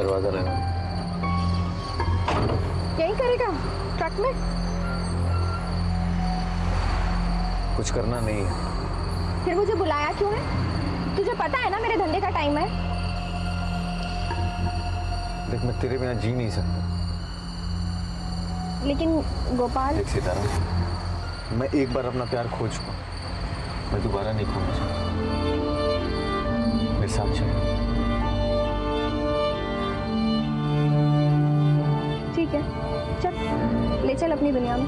दरवाजा लगा। यही करेगा ट्रक में? कुछ करना नहीं है। फिर मुझे बुलाया क्यों है? तुझे पता है ना मेरे धंधे का टाइम है। देख, मैं तेरे बिना जी नहीं सकता। लेकिन गोपाल। देख सितारा, मैं एक बार अपना प्यार खो चुका, मैं दोबारा नहीं खोना चाहता। मेरे साथ चल। ठीक है, चल ले चल अपनी दुनिया में।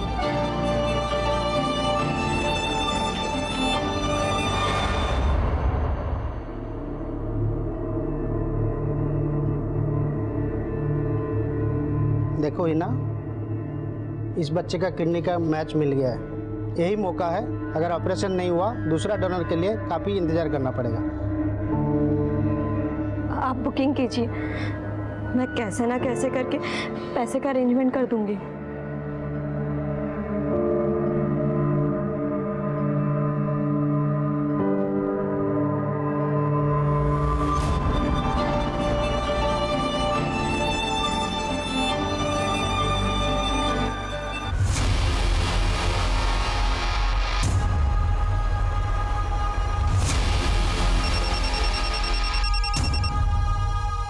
देखो हिना, इस बच्चे का किडनी का मैच मिल गया है। यही मौका है। अगर ऑपरेशन नहीं हुआ, दूसरा डोनर के लिए काफ़ी इंतज़ार करना पड़ेगा। आप बुकिंग कीजिए, मैं कैसे ना कैसे करके पैसे का अरेंजमेंट कर दूंगी।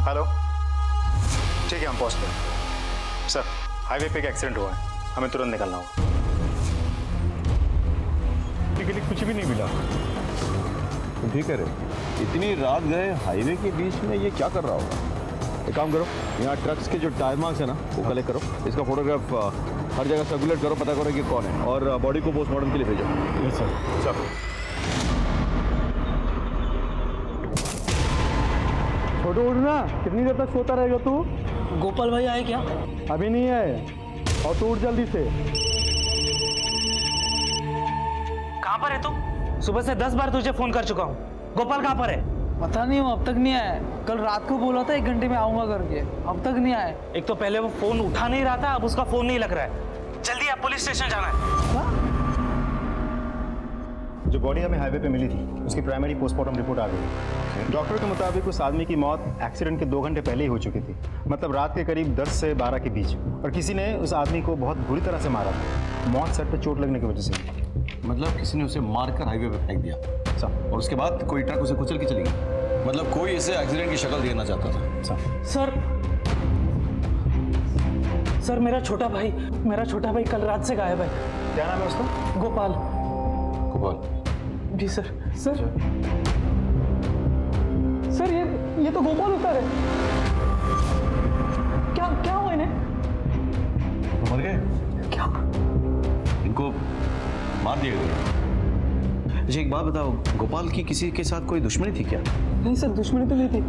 हेलो, ठीक है, हम पहुंचते हैं। सर, हाईवे पे एक एक्सीडेंट हुआ है, हमें तुरंत निकलना होगा। के लिए कुछ भी नहीं मिला। तो ठीक है रे, इतनी रात गए हाईवे के बीच में, ये क्या कर रहा होगा? एक काम करो, यहाँ ट्रक्स के जो टायर मार्क्स है ना, वो कलेक्ट करो, इसका फोटोग्राफ हर जगह सर्कुलेट करो, पता करो कि कौन है, और बॉडी को पोस्टमार्टम के लिए भेजो। Yes sir. सर छोटू उठना, कितनी देर तक सोता रहेगा तू? गोपाल भाई आए क्या? अभी नहीं आए, और तू उठ जल्दी से। कहाँ पर है तू? सुबह से 10 बार तुझे फोन कर चुका हूँ। गोपाल कहाँ पर है? पता नहीं, वो अब तक नहीं आया। कल रात को बोला था 1 घंटे में आऊंगा करके, अब तक नहीं आया। एक तो पहले वो फोन उठा नहीं रहा था, अब उसका फोन नहीं लग रहा है। जल्दी आप पुलिस स्टेशन जाना है। जो बॉडी हमें हाईवे पे मिली थी, उसकी प्राइमरी पोस्टमार्टम रिपोर्ट आ गई। डॉक्टर के मुताबिक उस आदमी की मौत एक्सीडेंट के 2 घंटे पहले ही हो चुकी थी, मतलब रात के करीब 10 से 12 के बीच। और किसी ने उस आदमी को बहुत बुरी तरह से मारा था, मौत सर पे चोट लगने की वजह से। मतलब किसी ने उसे मारकर हाईवे पे फेंक दिया सर, और उसके बाद कोई ट्रक उसे कुचल के चली गई। मतलब कोई इसे एक्सीडेंट की शक्ल देना चाहता था। सर मेरा छोटा भाई कल रात से गायब है। क्या नाम है उसका? गोपाल। गोपाल? जी सर। सर ये तो गोपाल उतर है। क्या हुआ इन्हें? मर गए क्या? इनको मार दिया गया। अच्छा एक बात बताओ, गोपाल की किसी के साथ कोई दुश्मनी थी क्या? नहीं सर, दुश्मनी तो नहीं थी,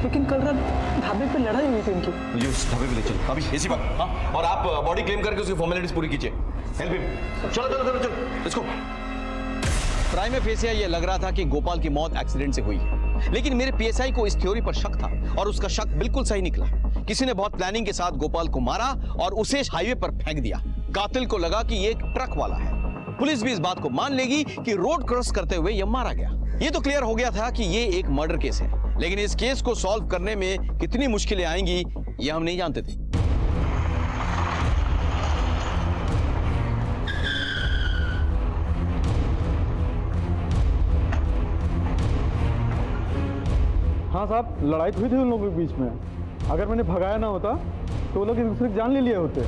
लेकिन कल रात ढाबे पे लड़ाई हुई थी इनकी। मुझे उस ढाबे पे ले चलो अभी, ऐसी बात। हाँ, और आप बॉडी क्लेम करके उसकी फॉर्मेलिटीज पूरी कीजिए। Help him. चलो इसको। प्राइम फेसिया ये लग रहा था कि गोपाल की मौत एक्सीडेंट से हुई है, लेकिन मेरे पीएसआई को इस थ्योरी पर शक था, और उसका शक बिल्कुल सही निकला। किसी ने बहुत प्लानिंग के साथ गोपाल को मारा और उसे हाईवे पर फेंक दिया। कातिल को लगा कि ये एक ट्रक वाला है। पुलिस भी इस बात को मान लेगी कि रोड क्रॉस करते हुए यह मारा गया। ये तो क्लियर हो गया था कि ये एक मर्डर केस है, लेकिन इस केस को सॉल्व करने में कितनी मुश्किलें आएंगी ये हम नहीं जानते थे। हाँ साहब, लड़ाई तो हुई थी उन लोगों के बीच में। अगर मैंने भगाया ना होता तो वो लोग एक दूसरे की जान ले लिए होते।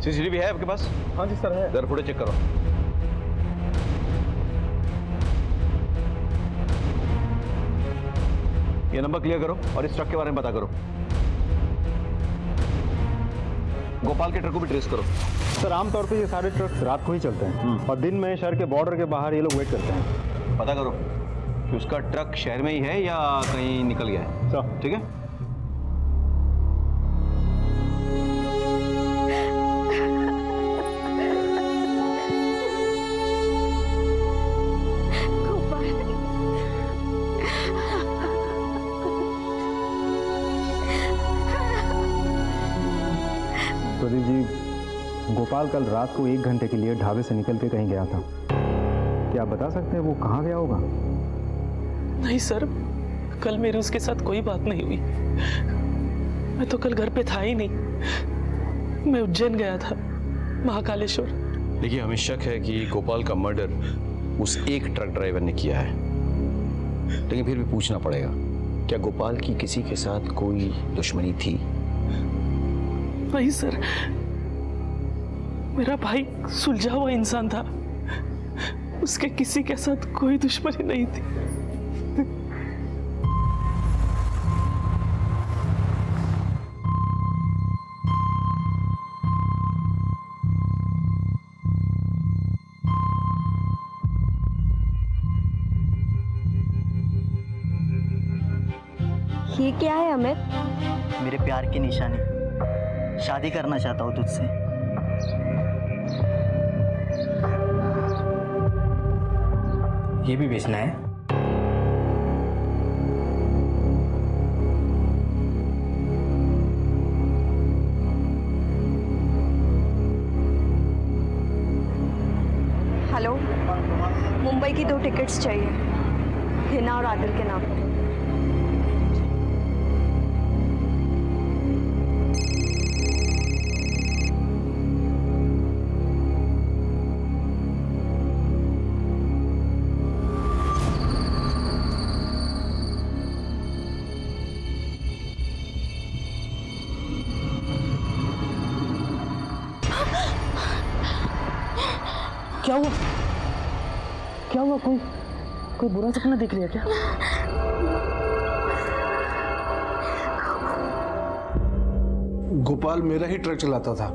सीसीटीवी है आपके पास? हाँ जी सर, है। जरा फुटेज चेक करो। ये नंबर क्लियर करो और इस ट्रक के बारे में पता करो। गोपाल के ट्रक को भी ट्रेस करो। सर आमतौर पे ये सारे ट्रक्स रात को ही चलते हैं, और दिन में शहर के बॉर्डर के बाहर ये लोग वेट करते हैं। पता करो कि उसका ट्रक शहर में ही है या कहीं निकल गया है। सर ठीक है। प्रदीप जी, गोपाल कल रात को 1 घंटे के लिए ढाबे से निकल के कहीं गया था। क्या आप बता सकते हैं वो कहाँ गया होगा? नहीं सर, कल मेरी उसके साथ कोई बात नहीं हुई। मैं तो कल घर पे था ही नहीं, मैं उज्जैन गया था, महाकालेश्वर। देखिए, हमें शक है कि गोपाल का मर्डर उस एक ट्रक ड्राइवर ने किया है, लेकिन फिर भी पूछना पड़ेगा, क्या गोपाल की किसी के साथ कोई दुश्मनी थी? नहीं सर, मेरा भाई सुलझा हुआ इंसान था, उसके किसी के साथ कोई दुश्मनी नहीं थी। ये क्या है अमित? मेरे प्यार की निशानी, शादी करना चाहता हूँ तुझसे। ये भी बेचना है? हेलो, मुंबई की 2 टिकट्स चाहिए, हिना और आदिल के नाम पर। क्या हुआ? क्या हुआ? कोई बुरा सपना देख लिया क्या? गोपाल मेरा ही ट्रक चलाता था,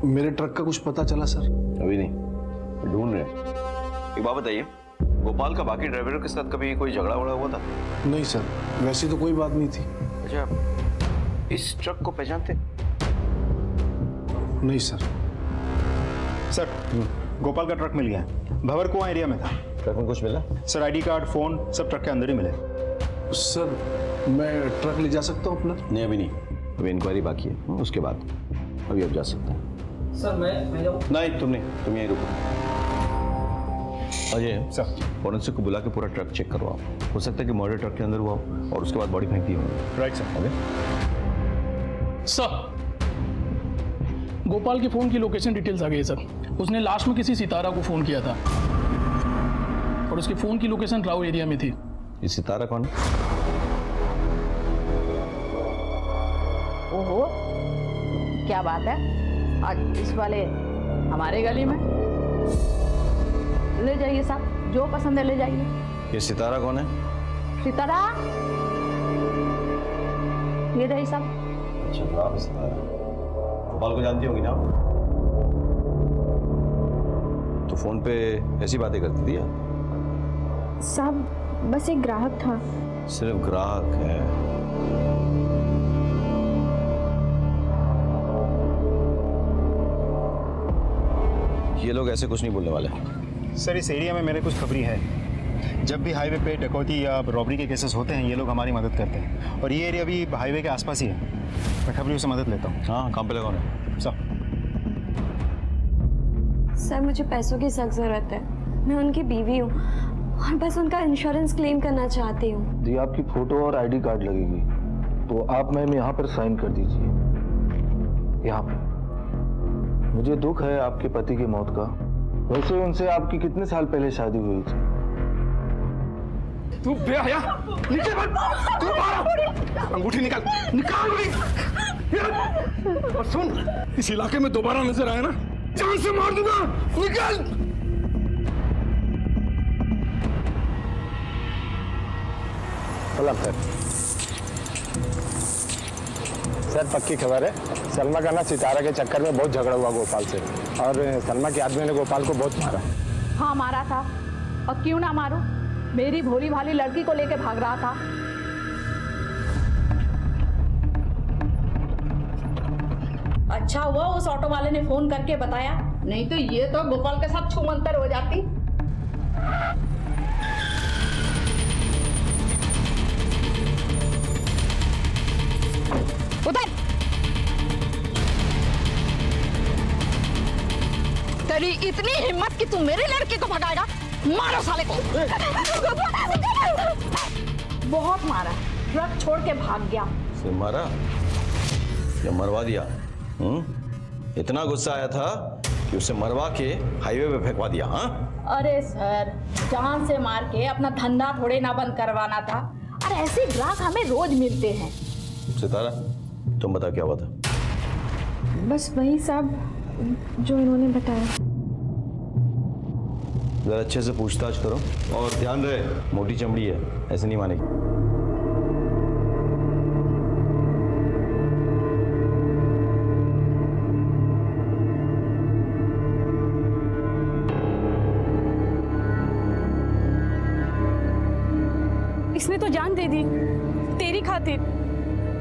मेरे ट्रक का कुछ पता चला सर? अभी नहीं, ढूंढ रहे हैं। एक बात बताइए, गोपाल का बाकी ड्राइवरों के साथ कभी कोई झगड़ा वगड़ा हुआ था? नहीं सर, वैसी तो कोई बात नहीं थी। अच्छा, इस ट्रक को पहचानते? नहीं सर। सर, गोपाल का ट्रक मिल गया, भवर कुआं एरिया में था। ट्रक में कुछ मिला? सर, आईडी कार्ड, फोन सब ट्रक के अंदर ही मिले। सर, मैं ट्रक ले जा सकता हूँ अपना? नहीं, अभी नहीं, अभी इंक्वायरी बाकी है, उसके बाद। अभी आप जा सकते हैं। सर मैं जाऊँ? नहीं, तुम यहीं रुको। अजय सर, फॉरेंसिक को बुला के पूरा ट्रक चेक करवाओ, हो सकता है कि मर्डर ट्रक के अंदर हुआ हो और उसके बाद बॉडी फेंक दी हो। Right sir. Okay sir, Gopal के फोन की लोकेशन डिटेल्स आ गई सर। उसने लास्ट में किसी सितारा को फोन किया था और उसके फोन की लोकेशन राव एरिया में थी। ये सितारा कौन है? ओहो, क्या बात है, आज इस वाले हमारे गली में। ले जाइए साहब, जो पसंद है ले जाइए। ये सितारा कौन है? सितारा, ये रही साहब। अच्छा, आप सितारा गोपाल को जानती होगी ना? तो फोन पे ऐसी बातें करती थी यार? साहब, बस एक ग्राहक था। सिर्फ ग्राहक है? ये लोग ऐसे कुछ नहीं बोलने वाले। सर, इस एरिया में मेरे कुछ खबरी है। जब भी हाईवे पे डकैती या रॉबरी के केसेस होते हैं, ये लोग हमारी मदद करते हैं, और ये एरिया भी हाईवे के आसपास ही है। मैं खबरियों से मदद लेता हूँ। हाँ, काम पे लगा है। सर, मुझे पैसों की सख्त ज़रूरत है। मैं उनकी बीवी हूँ और बस उनका इंश्योरेंस क्लेम करना चाहती हूँ। जी, आपकी फोटो और आईडी कार्ड लगेगी, तो आप मैम यहाँ पर साइन कर दीजिए, यहाँ पे। मुझे दुख है आपके पति की मौत का। वैसे उनसे आपकी कितने साल पहले शादी हुई थी? तू बेहया, निकल मत, तू बाहर, अंगूठी निकाल, निकाल और सुन, इस इलाके में दोबारा नजर आया ना, जान से मार दूंगा, निकल। सर, पक्की खबर है, सलमा का ना सितारा के चक्कर में बहुत झगड़ा हुआ गोपाल से, और सलमा के आदमी ने गोपाल को बहुत मारा। हाँ, मारा था, और क्यों ना मारूं, मेरी भोली भाली लड़की को लेके भाग रहा था। अच्छा हुआ उस ऑटो वाले ने फोन करके बताया, नहीं तो ये तो गोपाल के साथ छूमंतर हो जाती। उधर तेरी इतनी हिम्मत कि तू मेरी लड़की को भगाएगा? मारो साले को। बहुत मारा, ट्रक छोड़ के भाग गया। से मारा? या मरवा दिया? इतना गुस्सा आया था कि उसे मरवा के हाईवे पे फेंकवा दिया? हाँ, अरे सर, जान से मार के अपना धंधा थोड़े ना बंद करवाना था। और ऐसे ग्राहक हमें रोज मिलते हैं। सितारा, तुम बताओ क्या हुआ था? बस वही सब जो इन्होंने बताया। जरा अच्छे से पूछताछ करो और ध्यान रहे, मोटी चमड़ी है, ऐसे नहीं मानेगी। इसने तो जान दे दी तेरी खातिर।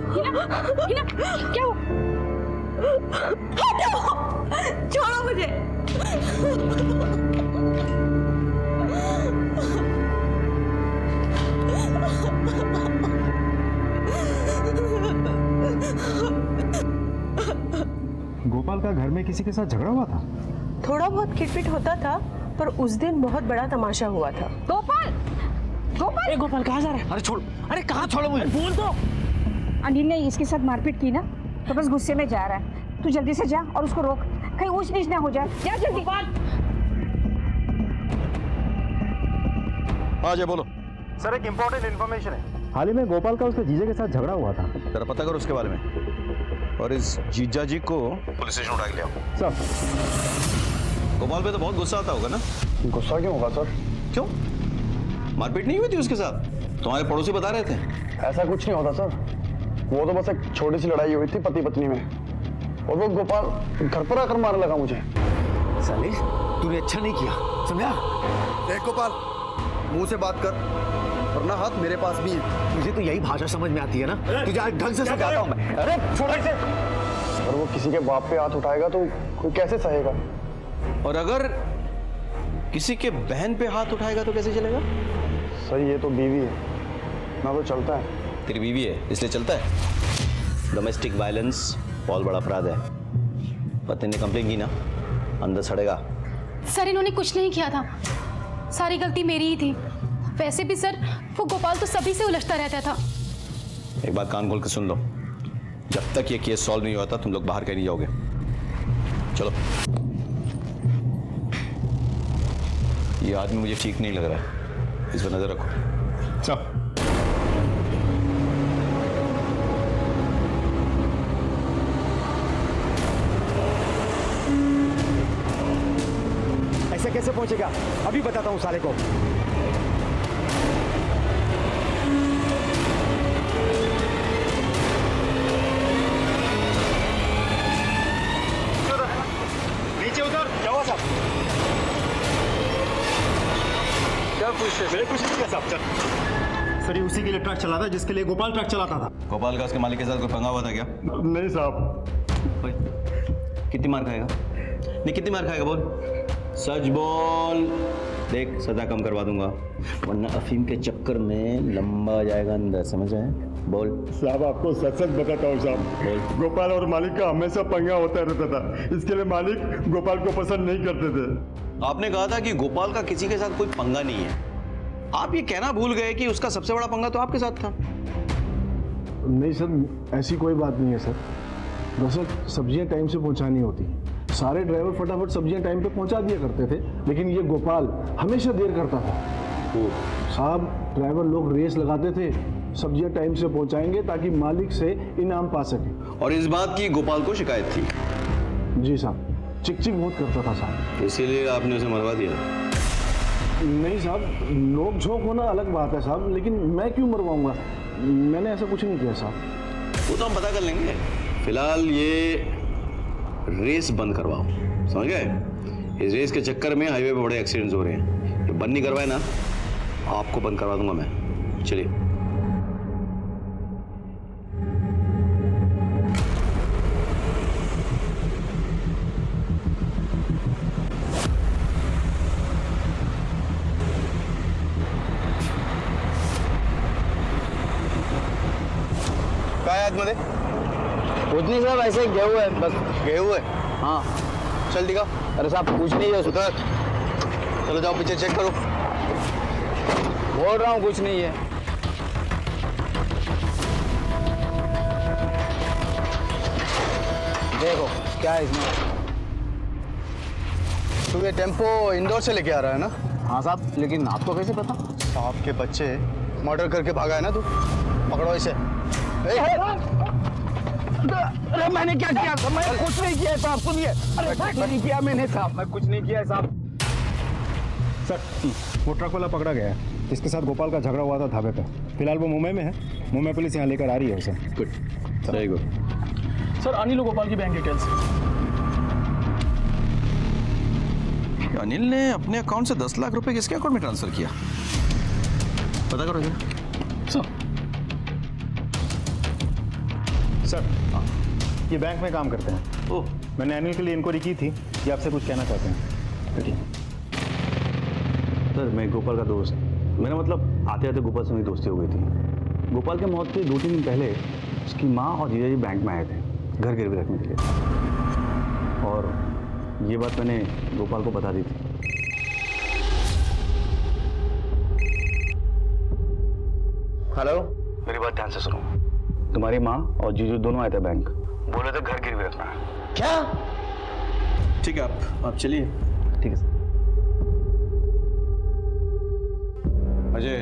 हिना, क्या हुआ? हटो! छोड़ो मुझे। गोपाल का घर में किसी के साथ झगड़ा हुआ था? थोड़ा बहुत खिटपिट होता था, पर उस दिन बहुत बड़ा तमाशा हुआ था। गोपाल, गोपाल, ए गोपाल कहाँ जा रहा है? अरे छोड़, अरे कहाँ छोड़ो मुझे? बोल दो। अनिल ने इसके साथ मारपीट की ना, तो बस गुस्से में जा रहा है। तू जल्दी से जा और उसको रोक, कहीं ऊंच नीच ना हो जाए। जा जल्दी। हाँ जी, बोलो। सर, एक इम्पोर्टेंट इन्फॉर्मेशन है। हाल ही में गोपाल का उसके जीजे के साथ झगड़ा हुआ था। जरा पता करो उसके बारे में, और इस जीजा जी को पुलिस स्टेशन उठा के ले आओ। सर, गोपाल पे तो बहुत गुस्सा आता होगा ना? गुस्सा क्यों होगा सर? क्यों? मारपीट नहीं हुई थी उसके साथ? तुम्हारे पड़ोसी बता रहे थे। ऐसा कुछ नहीं होता सर, वो तो बस एक छोटी सी लड़ाई हुई थी पति पत्नी में, और वो गोपाल घर पर आकर मारने लगा मुझे। साले, तूने अच्छा नहीं किया, समझा? देख गोपाल, मुंह से बात कर, वरना हाथ मेरे पास भी है। मुझे तो यही भाषा समझ में आती है ना, तुझे आज ढंग से समझाता हूँ मैं। अरे छोड़ इसे। अगर वो किसी के बाप पे हाथ उठाएगा तो कोई कैसे सहेगा? और अगर किसी के बहन पे हाथ उठाएगा तो कैसे चलेगा? सर, ये तो बीवी है ना, तो चलता है। तेरी बीवी है इसलिए चलता है? डोमेस्टिक वायलेंस बहुत बड़ा अपराध है। पत्नी ने कंप्लेन की ना, अंदर सड़ेगा। सर, इन्होंने कुछ नहीं किया था, सारी गलती मेरी ही थी। वैसे भी सर, वो गोपाल तो सभी से उलझता रहता था। एक बात कान खोल के सुन लो, जब तक ये केस सॉल्व नहीं होता तुम लोग बाहर कहीं नहीं जाओगे। चलो। ये आदमी मुझे ठीक नहीं लग रहा है, इस पर नजर रखो। चल। ऐसे कैसे पहुंचेगा? अभी बताता हूँ साले को। नीचे उतर। क्या हुआ साहब? क्या पूछते? मेरे कुछ नहीं किया साहब। चल। सर, ये उसी के लिए ट्रक चलाता जिसके लिए गोपाल ट्रक चलाता था। गोपाल का उसके मालिक के साथ कोई पंगा हुआ था क्या? नहीं साहब। कितनी मार खाएगा? नहीं, कितनी मार खाएगा? बोल, सच बोल। देख, सजा कम करवा दूंगा, वरना अफीम के चक्कर में लंबा जाएगा अंदर, समझ आए? बोल। साहब, आपको सच सच बताता हूँ साहब, गोपाल और मालिक का हमेशा पंगा होता रहता था। इसके लिए मालिक गोपाल को पसंद नहीं करते थे। आपने कहा था कि गोपाल का किसी के साथ कोई पंगा नहीं है। आप ये कहना भूल गए कि उसका सबसे बड़ा पंगा तो आपके साथ था। नहीं सर, ऐसी कोई बात नहीं है सर। दरअसल सब्जियां टाइम से पहुंचानी होती हैं, सारे ड्राइवर फटाफट सब्जियां टाइम पे पहुंचा दिया करते थे, लेकिन ये गोपाल हमेशा देर करता था। साहब, ड्राइवर लोग रेस लगाते थे, सब्जियां टाइम से पहुंचाएंगे ताकि मालिक से इनाम पा सके। और इस बात की गोपाल को शिकायत थी? जी साहब, चिक चिक बहुत करता था साहब। इसीलिए आपने उसे मरवा दिया? नहीं साहब, नोक झोंक होना अलग बात है साहब, लेकिन मैं क्यों मरवाऊंगा? मैंने ऐसा कुछ नहीं किया साहब। वो तो हम पता कर लेंगे। फिलहाल ये रेस बंद करवाओ, समझ गए? इस रेस के चक्कर में हाईवे पे बड़े एक्सीडेंट्स हो रहे हैं। ये बंद नहीं करवाए ना, आपको बंद करवा दूंगा मैं। चलिए। काय आतमध्ये? कुछ नहीं साहब, ऐसे ही गए हुए हैं बस। गए हुए? हाँ। चल दिखा। अरे साहब, कुछ नहीं है। उतर। चलो जाओ पीछे चेक करो। बोल रहा हूँ कुछ नहीं है। क्या है इसमें? तू ये टेम्पो इंदौर से लेके आ रहा है ना? हाँ साहब, लेकिन आपको कैसे पता? साहब के बच्चे मर्डर करके भागा है ना तू? पकड़ो इसे। अरे मैंने क्या किया? मैं कुछ नहीं किया साहब, सुनिए। अरे कुछ नहीं किया मैंने साहब, मैं कुछ नहीं किया साहब। सर, वो ट्रक वाला पकड़ा गया है जिसके साथ गोपाल का झगड़ा हुआ था ढाबे पे। फिलहाल वो मुंबई में है। मुंबई पुलिस यहाँ लेकर आ रही है उसे। Good, very good. Sir Anil और गोपाल की बैंक डिटेल्स। अनिल ने अपने अकाउंट से 10 लाख रुपए किसके अकाउंट में ट्रांसफर किया? पता करो जरा। सर, ये बैंक में काम करते हैं। ओह, मैंने अनिल के लिए इंक्वायरी की थी कि आपसे कुछ कहना चाहते हैं। सर मैं गोपाल का दोस्त। मेरा मतलब आते आते गोपाल से मेरी दोस्ती हो गई थी। गोपाल के मौत के 2-3 दिन पहले उसकी माँ और जीजा जी बैंक में आए थे घर गिरवी रखने के लिए, और ये बात मैंने गोपाल को बता दी थी। हेलो, मेरी बात ध्यान से सुनो। तुम्हारी माँ और जीजू दोनों आए थे बैंक, बोले थे घर गिरवी रखना है। क्या? ठीक है, आप चलिए। ठीक है सर। अजय,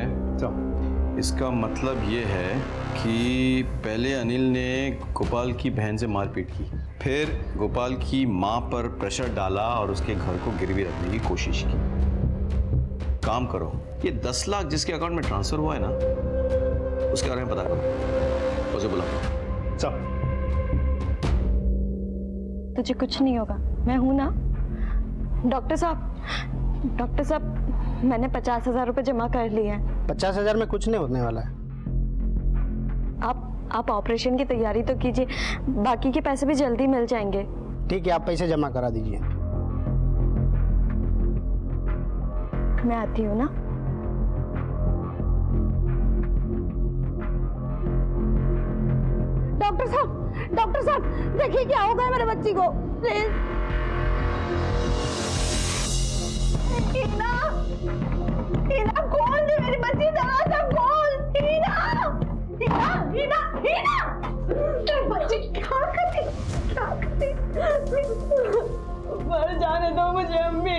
इसका मतलब ये है कि पहले अनिल ने गोपाल की बहन से मारपीट की, फिर गोपाल की माँ पर प्रेशर डाला और उसके घर को गिरवी रखने की कोशिश की। काम करो, ये 10 लाख जिसके अकाउंट में ट्रांसफर हुआ है ना, उसके बारे में पता करो, उसे बुलाओ। चल। तुझे कुछ नहीं होगा, मैं हूं ना। डॉक्टर साहब, मैंने 50,000 रुपए जमा कर लिए हैं। 50,000 में कुछ नहीं होने वाला है। आप ऑपरेशन की तैयारी तो कीजिए, बाकी के पैसे भी जल्दी मिल जाएंगे। ठीक है, आप पैसे जमा करा दीजिए। मैं आती हूँ ना। डॉक्टर साहब देखिए क्या हो गया मेरे बच्ची को, प्लीज। हीना खोल दे मेरी बच्ची, दरवाजा खोल। हीना बच्ची क्या करती मर जाने दो मुझे अम्मी,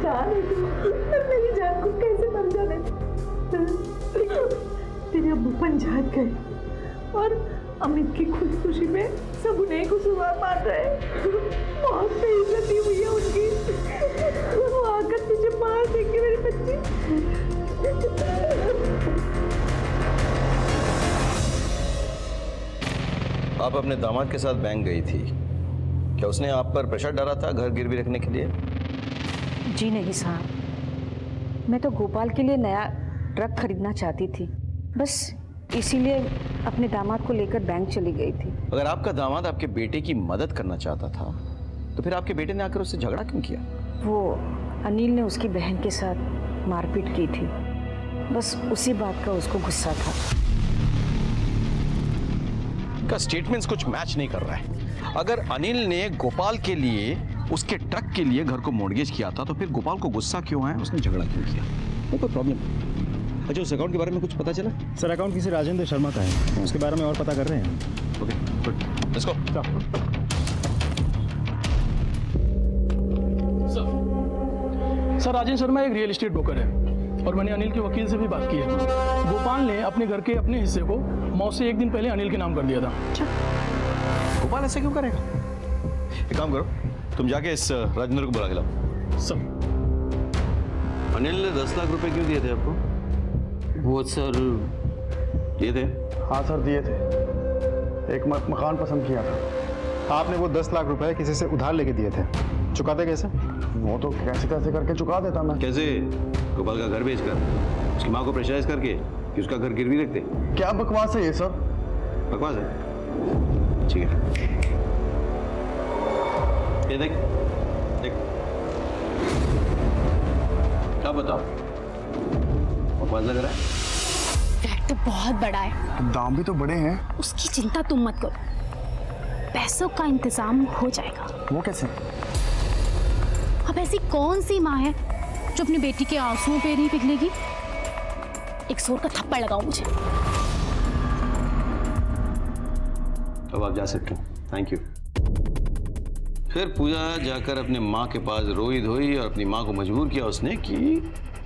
जाने दो। मेरी जान को कैसे मर जाने दो। तेरे अब्बू पंजाब गए और अमित की खुदकुशी में सब उन्हें खुशुआ मार रहे। बहुत बेइज्जती हुई है उनकी। वो आकर तुझे मार देंगे मेरी बच्ची। आप अपने दामाद के साथ बैंक गई थी, क्या उसने आप पर प्रेशर डाला था घर गिरवी रखने के लिए? जी नहीं साहब, मैं तो गोपाल के लिए नया ट्रक खरीदना चाहती थी, बस इसीलिए अपने दामाद को लेकर बैंक चली गई थी। अगर आपका दामाद आपके बेटे की मदद करना चाहता था तो फिर आपके बेटे ने आकर उससे झगड़ा क्यों किया? वो अनिल ने उसकी बहन के साथ मारपीट की थी, बस उसी बात का उसको गुस्सा था। का स्टेटमेंट्स कुछ मैच नहीं कर रहा है। अगर अनिल ने गोपाल के लिए उसके ट्रक के लिए घर को मॉर्गेज किया था तो फिर गोपाल को गुस्सा क्यों है, उसने झगड़ा क्यों किया? वो कोई प्रॉब्लम। अच्छा, उस अकाउंट के बारे में कुछ पता चला? सर, अकाउंट किसी राजेंद्र शर्मा का है, उसके बारे में और पता कर रहे हैं। Okay, good, let's go. Sir Rajendra Sharma एक रियल एस्टेट ब्रोकर है और मैंने अनिल के वकील से भी बात की है। गोपाल ने अपने घर के अपने हिस्से को मौत से 1 दिन पहले अनिल के नाम कर दिया था। गोपाल ऐसा क्यों करेगा? एक काम करो, तुम जाके इस राजेंद्र को बुला के लाओ। सर, अनिल ने 10 लाख रुपए क्यों दिए थे आपको? वो सर दिए थे? हाँ सर, दिए थे। एक मकान पसंद किया था। आपने वो 10 लाख रुपए किसी से उधार लेके दिए थे, चुकाते कैसे? वो तो कैसे कैसे करके चुका देता मैं। कैसे? गोपाल का घर बेचकर, उसकी माँ को प्रेशराइज करके कि उसका घर गिरवी रखते। क्या बकवास है ये सर? बकवास है? ठीक है, ये देख देख, क्या बताओ, बकवास लग रहा है? फ्लैट तो बहुत बड़ा है, दाम भी तो बड़े हैं। उसकी चिंता तुम मत करो, पैसों का इंतजाम हो जाएगा। वो कैसे? अब ऐसी कौन सी माँ है जो अपनी बेटी के आंसुओं पे नहीं पिघलेगी? एक जोर का थप्पड़ लगाओ मुझे। अब आप जा सकते हैं। Thank you. फिर पूजा जाकर अपने माँ के पास रोई धोई और अपनी माँ को मजबूर किया उसने कि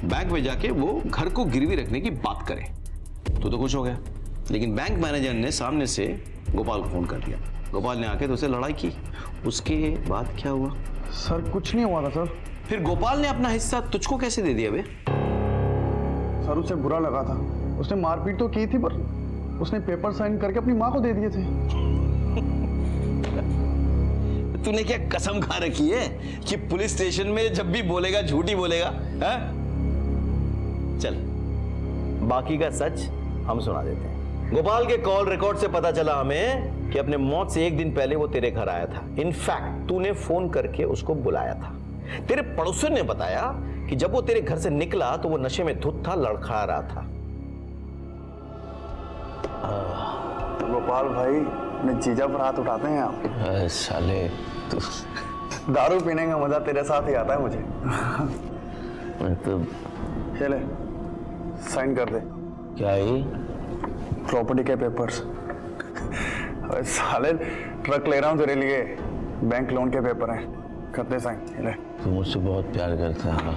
बैंक में जाके वो घर को गिरवी रखने की बात करे। तो खुश हो गया, लेकिन बैंक मैनेजर ने सामने से गोपाल को फोन कर दिया। गोपाल ने आके तो उससे लड़ाई की। उसके बाद क्या हुआ? सर कुछ नहीं हुआ था सर। फिर गोपाल ने अपना हिस्सा तुझको कैसे दे दिया बे? सर उसे बुरा लगा था, उसने मारपीट तो की थी पर उसने पेपर साइन करके अपनी माँ को दे दिए थे। तूने क्या कसम खा रखी है कि पुलिस स्टेशन में जब भी बोलेगा झूठ ही बोलेगा? है? चल बाकी का सच हम सुना देते हैं। गोपाल के कॉल रिकॉर्ड से पता चला हमें कि अपने मौत से एक दिन पहले वो तेरे घर आया था। इनफैक्ट तूने फोन करके उसको बुलाया था। तेरे पड़ोसियों ने बताया कि जब वो तेरे घर से निकला तो वो नशे में धुत था, लड़खड़ा रहा था। गोपाल भाई अपने जीजा पर हाथ उठाते हैं आप। साले तो दारू पीने का मजा तेरे साथ ही आता है मुझे। तो चले साइन कर दे। क्या है? प्रॉपर्टी के पेपर्स। साले ट्रक ले रहा हूँ तेरे लिए, बैंक लोन के पेपर हैं, कर दे साइन। ले। तू मुझसे बहुत प्यार करता है।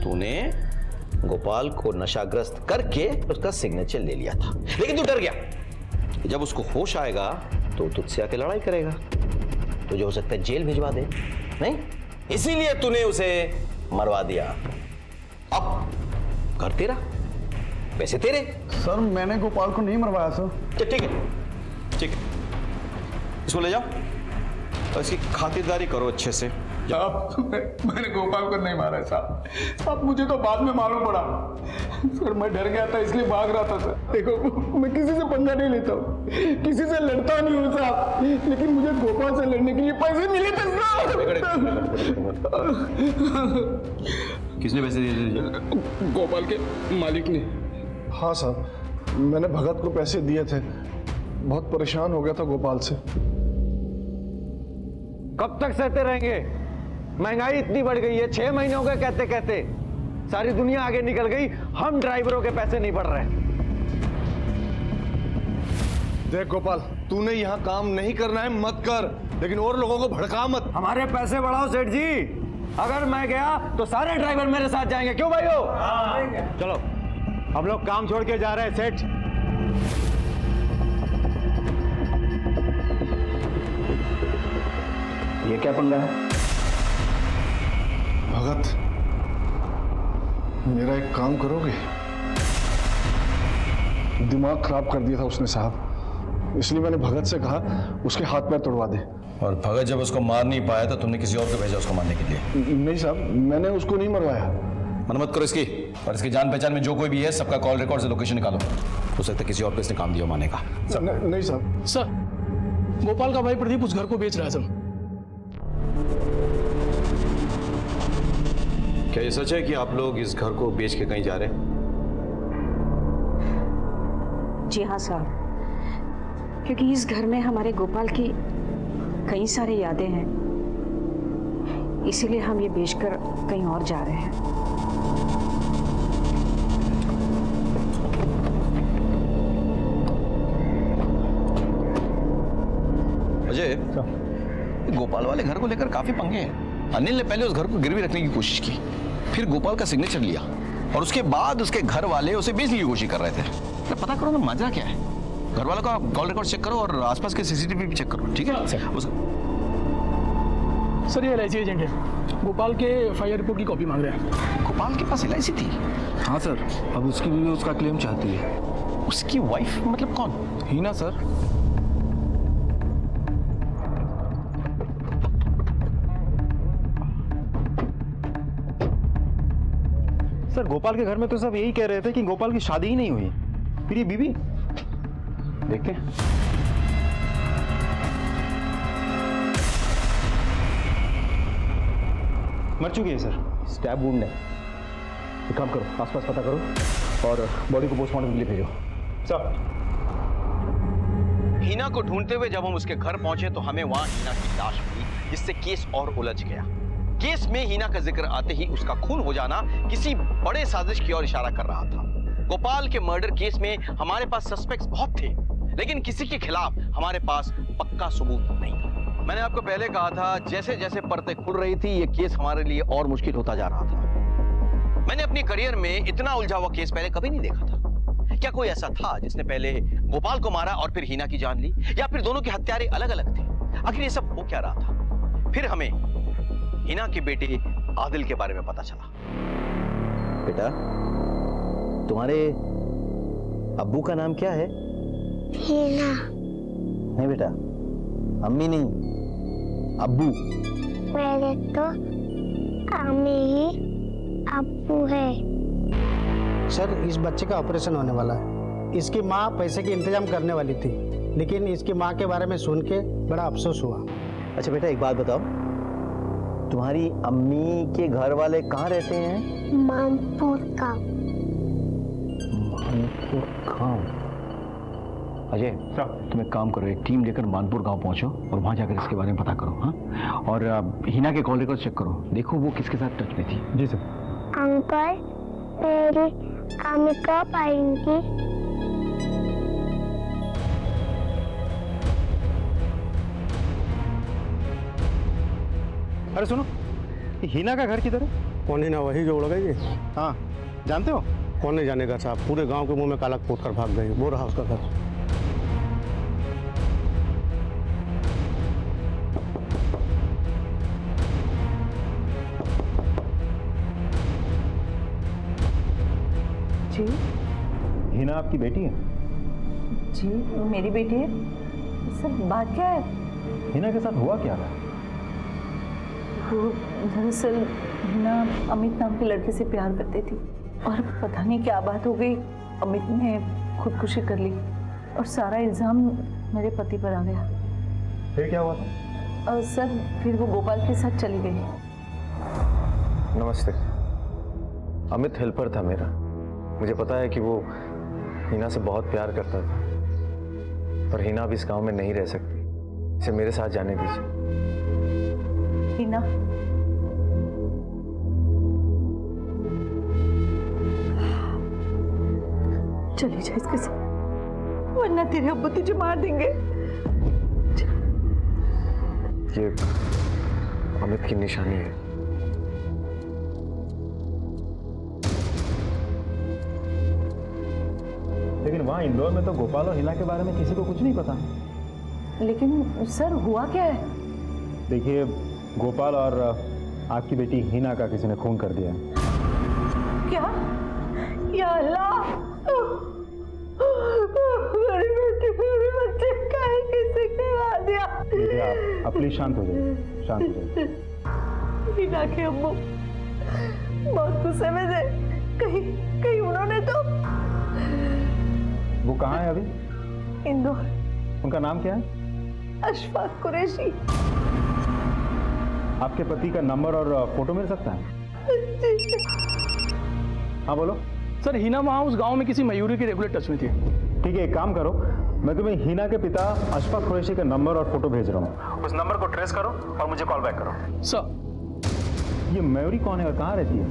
तूने गोपाल को नशाग्रस्त करके उसका सिग्नेचर ले लिया था, लेकिन तू डर गया। जब उसको होश आएगा तो तुझसे आके लड़ाई करेगा, तुझे हो सकता है जेल भिजवा दे। नहीं, इसीलिए तूने उसे मरवा दिया। अब घर तेरा, पैसे तेरे। सर मैंने गोपाल को नहीं मरवाया सर। ठीक है, ठीक है, इसको ले जाओ और इसकी खातिरदारी करो अच्छे से। मैंने गोपाल को नहीं मारा साहब। अब मुझे तो बाद में मालूम पड़ा सर, मैं डर गया था इसलिए भाग रहा था सर। देखो मैं किसी से पंगा नहीं लेता हूँ, किसी से लड़ता नहीं हूँ साहब, लेकिन मुझे गोपाल से लड़ने के लिए पैसे मिले थे साहब। किसने पैसे दिए? गोपाल के मालिक ने। हाँ साहब, मैंने भगत को पैसे दिए थे, बहुत परेशान हो गया था गोपाल से। कब तक सहते रहेंगे? महंगाई इतनी बढ़ गई है, 6 महीने हो गए कहते कहते। सारी दुनिया आगे निकल गई, हम ड्राइवरों के पैसे नहीं बढ़ रहे। देख गोपाल, तूने यहाँ काम नहीं करना है मत कर, लेकिन और लोगों को भड़का मत। हमारे पैसे बढ़ाओ सेठ जी। अगर मैं गया तो सारे ड्राइवर मेरे साथ जाएंगे, क्यों भाइयों? चलो हम लोग काम छोड़ के जा रहे हैं सेठ। ये क्या पंगा है? भगत, मेरा एक काम करोगे? दिमाग खराब कर दिया था उसने साहब, इसलिए मैंने भगत से कहा उसके हाथ पैर तोड़वा दे। और भगत जब उसको मार नहीं पाया तो तुमने किसी और को भेजा उसको मारने के लिए? नहीं साहब, मैंने उसको नहीं मरवाया। मन मत करो इसकी, और इसकी जान पहचान में जो कोई भी है सबका कॉल रिकॉर्ड से लोकेशन निकालो। हो सकता है किसी और को इसने काम दिया मारने का। नहीं साहब। सर गोपाल का भाई प्रदीप उस घर को बेच रहा है सर। क्या ये सच है कि आप लोग इस घर को बेच के कहीं जा रहे हैं? जी हाँ साहब, क्योंकि इस घर में हमारे गोपाल की कई सारी यादें हैं, इसीलिए हम ये बेचकर कहीं और जा रहे हैं। अजय, गोपाल वाले घर को लेकर काफी पंगे हैं। अनिल ने पहले उस घर को गिरवी रखने की कोशिश की, फिर गोपाल का सिग्नेचर लिया और उसके बाद उसके घर वाले उसे बेचने की कोशिश कर रहे थे। तो पता करो ना मजा क्या है। घर वालों का कॉल रिकॉर्ड चेक करो और आसपास के सीसीटीवी भी चेक करो, ठीक है? सर ये LIC एजेंट है, गोपाल के FIR रिपोर्ट की कॉपी मांग रहे हैं। गोपाल के पास LIC थी? हाँ सर, अब उसकी बीवी उसका क्लेम चाहती है। उसकी वाइफ मतलब कौन? हीना सर। सर गोपाल के घर में तो सब यही कह रहे थे कि गोपाल की शादी ही नहीं हुई, फिर ये बीवी देखते हैं। मर चुकी है सर, स्टैब वुंड है। एक काम करो, आसपास पता करो और बॉडी को पोस्टमार्टम के लिए भेजो। सर हीना को ढूंढते हुए जब हम उसके घर पहुंचे तो हमें वहां हीना की लाश मिली, जिससे केस और उलझ गया। केस में हीना का जिक्र आते ही उसका खून हो जाना किसी बड़े साजिश की ओर इशारा कर रहा था। गोपाल के मर्डर केस में हमारे पास सस्पेक्ट्स बहुत थे, लेकिन किसी के खिलाफ हमारे पास पक्का सबूत नहीं था। मैंने आपको पहले कहा था, जैसे जैसे परतें खुल रही थी, ये केस हमारे लिए और मुश्किल होता जा रहा था। मैंने अपनी करियर में इतना उलझा हुआ केस पहले कभी नहीं देखा था। क्या कोई ऐसा था जिसने पहले गोपाल को मारा और फिर हिना की जान ली, या फिर दोनों के हत्यारे अलग अलग थे? आखिर ये सब हो क्या रहा था? फिर हमें हिना के बेटे आदिल के बारे में पता चला। बेटा, तुम्हारे अब्बू का नाम क्या है? हिना। नहीं बेटा, अम्मी नहीं, अब्बू। मेरे तो अम्मी ही अब्बू है। सर, इस बच्चे का ऑपरेशन होने वाला है। इसकी माँ पैसे के इंतजाम करने वाली थी, लेकिन इसकी माँ के बारे में सुन के बड़ा अफसोस हुआ। अच्छा बेटा, एक बात बताओ, तुम्हारी अम्मी के घर वाले कहाँ रहते हैं? मानपुर गाँव। मानपुर गाँव। अजय, तुम एक काम करो, एक टीम लेकर मानपुर गांव पहुंचो और वहां जाकर इसके बारे में पता करो। हाँ, और हिना के कॉल रिकॉर्ड चेक करो, देखो वो किसके साथ टच में थी। जी सर। अंकल, मेरी अम्मी कब आएंगी? अरे सुनो, हिना का घर किधर है? कौन हिना? वही जो उड़ गई। हाँ, जानते हो? कौन नहीं जानेगा साहब, पूरे गांव के मुंह में काला पोत कर भाग गई। वो रहा उसका घर। जी हिना आपकी बेटी है? जी, मेरी बेटी है। सर, बात क्या है? हिना के साथ हुआ क्या था? वो दरअसल हिना अमित नाम के लड़के से प्यार करती थी, और पता नहीं क्या बात हो गई, अमित ने खुदकुशी कर ली और सारा इल्जाम मेरे पति पर आ गया। फिर क्या हुआ था? सर, फिर वो गोपाल के साथ चली गई। नमस्ते। अमित हेल्पर था मेरा। मुझे पता है कि वो हिना से बहुत प्यार करता था, पर हिना अब इस गांव में नहीं रह सकती। इसे मेरे साथ जाने दीजिए। हिना, चली जा इसके साथ, वरना तेरे अब्बू तुझे मार देंगे। ये अमित की निशानी है। लेकिन वहाँ इंदौर में तो गोपाल और हिना के बारे में किसी को कुछ नहीं पता। लेकिन सर, हुआ क्या है? देखिए, गोपाल और आपकी बेटी हिना का किसी ने खून कर दिया। क्या? या अल्लाह, मेरी बेटी, मेरे बच्चे का है, किसी ने मार दिया। देखिए, आप प्लीज शांत हो जाइए, शांत हो जाइए। हिना के अम्मू बहुत गुस्से में थे। कहीं उन्होंने तो। वो कहाँ है अभी? इंदौर। उनका नाम क्या है? अशफाक कुरैशी। आपके पति का नंबर और फोटो मिल सकता है? हाँ बोलो। सर, हिना वहाँ उस गांव में किसी मयूरी के रेगुलर टच में थी। ठीक है, एक काम करो, मैं तुम्हें हिना के पिता अशफाक कुरैशी का नंबर और फोटो भेज रहा हूँ। उस नंबर को ट्रेस करो और मुझे कॉल बैक करो। सर। ये मयूरी कौन है और कहाँ रहती है?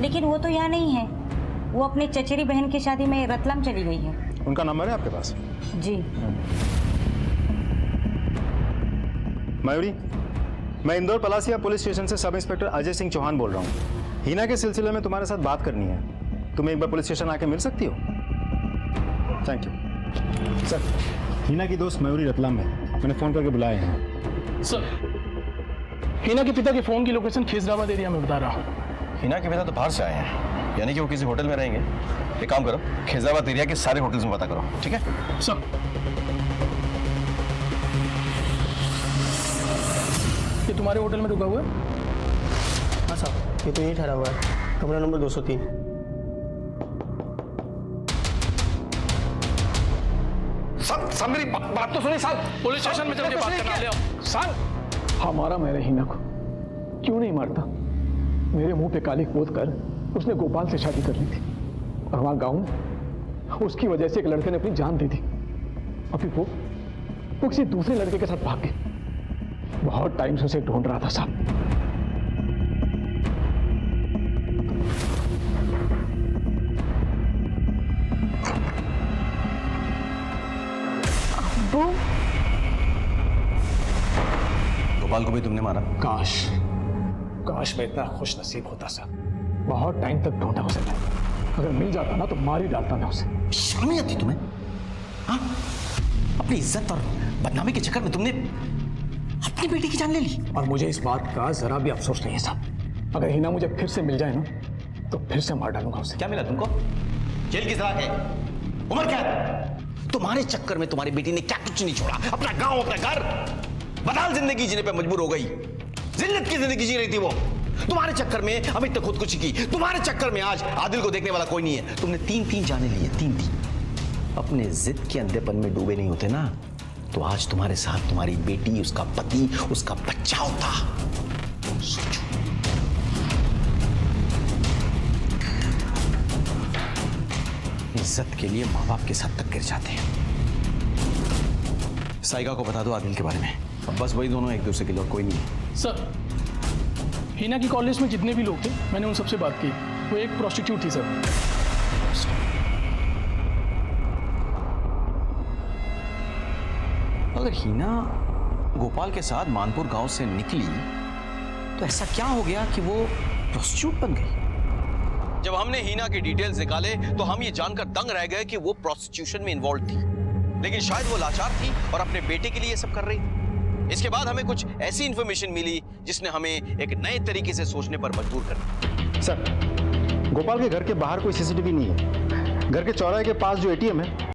लेकिन वो तो यहाँ नहीं है, वो अपने चचेरी बहन की शादी में रतलाम चली गई है। उनका नंबर है आपके पास? जी। मयूरी, मैं इंदौर पलासिया पुलिस स्टेशन से सब इंस्पेक्टर अजय सिंह चौहान बोल रहा हूँ। हिना के सिलसिले में तुम्हारे साथ बात करनी है। तुम एक बार पुलिस स्टेशन आके मिल सकती हो? Thank you. सर, हिना की दोस्त मयूरी रतलाम में, मैंने फोन करके बुलाया है। सर, हिना के पिता के फोन की लोकेशन खिजराबाद एरिया में बता रहा हूँ। हिना के पिता तो बाहर से आए हैं, यानी कि वो किसी होटल में रहेंगे। एक काम करो, खिजराबाद एरिया के सारे होटल्स में पता करो, ठीक है? सब। ये तुम्हारे होटल में रुका हुआ है? हाँ साहब, ये तो यहीं ठहरा हुआ है, कमरा नंबर 203। सब मेरी बात तो सुनिए साहब। पुलिस स्टेशन में चल के बात करना ले आओ। साहब, हमारा मेरे हिना को क्यों नहीं मारता? मेरे मुंह पे काली पोत कर उसने गोपाल से शादी कर ली थी, और हमारे गांव में उसकी वजह से एक लड़के ने अपनी जान दी थी। अभी वो किसी दूसरे लड़के के साथ भाग गई। बहुत टाइम से उसे ढूंढ रहा था साहब। गोपाल को भी तुमने मारा? काश मैं इतना खुश नसीब होता सर। बहुत टाइम तक ढूंढा उसे मैं, अगर मिल जाता ना तो मार ही डालता मैं उसे। शर्म नहीं आती तुम्हें? हाँ? अपनी इज्जत और बदनामी के चक्कर में तुमने अपनी बेटी की जान ले ली। और मुझे इस बात का जरा भी अफसोस नहीं है साहब। अगर हिना मुझे फिर से मिल जाए ना तो फिर से मार डालूंगा उसे। क्या मिला तुमको? जेल की सलाह है, उम्र क्या है? तुम्हारे चक्कर में तुम्हारी बेटी ने क्या कुछ नहीं छोड़ा, अपना गांव, अपना घर, बदहाल जिंदगी जीने पे मजबूर हो गई। जिल्लत की जिंदगी जी रही थी वो। तुम्हारे चक्कर में अमित ने खुदकुशी की, तुम्हारे चक्कर में आज आदिल को देखने वाला कोई नहीं है। तुमने 3-3 जाने लिए, 3-3। अपने जिद के अंधेपन में डूबे नहीं होते ना तो आज तुम्हारे साथ तुम्हारी बेटी, उसका पति, उसका बच्चा होता। तुम सोचो। इज्जत के लिए माँ बाप के साथ तक गिर जाते हैं। साइका को बता दो आदिल के बारे में। अब बस वही दोनों एक दूसरे के लोग, कोई नहीं है। सर, हिना की कॉलेज में जितने भी लोग थे मैंने उन सबसे बात की। वो एक प्रोस्टिट्यूट थी सर। अगर हिना गोपाल के साथ मानपुर गांव से निकली तो ऐसा क्या हो गया कि वो प्रोस्टिट्यूट बन गई? जब हमने हिना की डिटेल्स निकाले तो हम ये जानकर दंग रह गए कि वो प्रोस्टिट्यूशन में इन्वॉल्व थी, लेकिन शायद वो लाचार थी और अपने बेटे के लिए ये सब कर रही थी। इसके बाद हमें कुछ ऐसी इंफॉर्मेशन मिली जिसने हमें एक नए तरीके से सोचने पर मजबूर कर दिया। सर, गोपाल के घर के बाहर कोई सीसीटीवी नहीं है। घर के चौराहे के पास जो एटीएम है